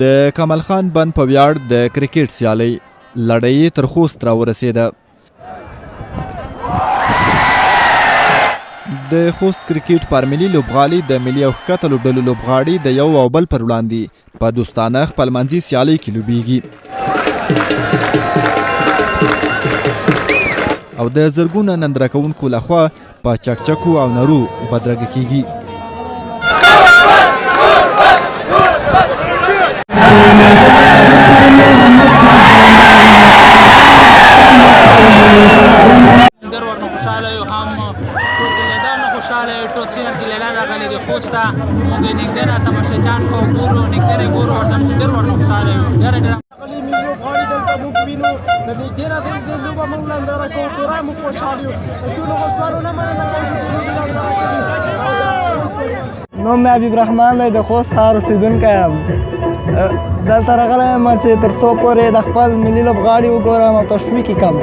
د کمال خان بند په ویاړ د کرکټ سیالۍ لړۍ تر خوست راورسېده. د خوست کرکټ پارملي لوبغالي د ملي او ښکته لوبډلو لوبغاړي د یو او بل پر وړاندې په دوستانه خپلمنځي سیالۍ کې لوبیږي او د زرګونه ننداره کوونکو لخوا په چکچکو او نرو بدرګه کیږي. نوم مې حبیب رحمان دی، د خوست ښار اوسېدونکی یم. دلته راغلی یم چې تر څو پورې د خپل ملي لوبغاړي وګورم او تشویق یې کړم.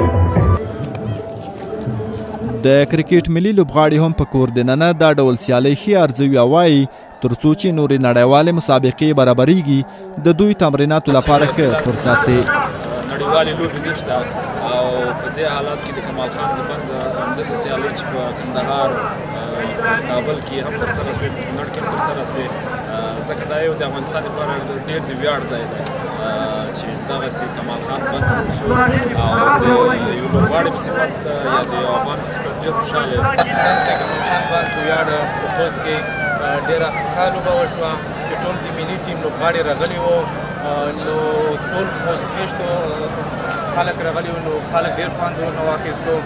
د کرکټ ملي لوبغاړي هم په کور دننه دا ډول سیالۍ ښې ارزوي او وایي تر څو چې نورې نړیوالې مسابقې برابریږي د دوی تمریناتو لپاره ښه فرصت دی. نړیوالې لوبې نشته او په دې حالات کې د کمال خان د بند همداسې سیالۍ چې په کندهار کابل کې هم ترسره شوې، په کونړ کې هم ترسره شوې، ځکه دا یو د افغانستان لپاره ډېر د ویاړ ځای دی چې دغسې کمال خان بند جوړ شو او د یو لوبغاړي په صفت یا د یو افغان په صفت ډېر خوشحاله یم. د کمال خان بند په ویاړ په خوست کې ډېره ښه لوبه وشوه چې ټول د ملي ټیم لوبغاړي راغلي وو، نو ټول خوست میشتو خلک راغلي وو، نو خلک ډېر خوند ورنه واخیستو.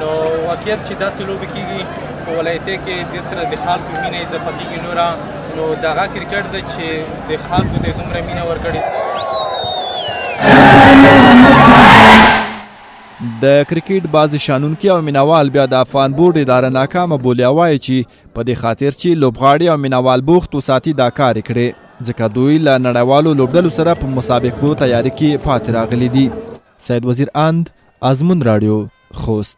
نو واقعیت چې داسې لوبې کېږي په ولایتۍ کې دې سره د خلکو مینه اضافه کېږي نوره، نو دغه کرکټ دی چې د خلکو ته یې دومره مینه ورکړې. د کرکټ بعضې شانونکي او مینوال بیا د افغان بورډ اداره ناکامه بولي او وایي چې په دې خاطر چې لوبغاړي او مینوال بوخت وساتي دا کار یې کړی، ځکه دوی له نړیوالو لوبډلو سره په مسابقو تیاري کې پاتې راغلي دي. سید وزیر اند، آزمون راډیو، خوست.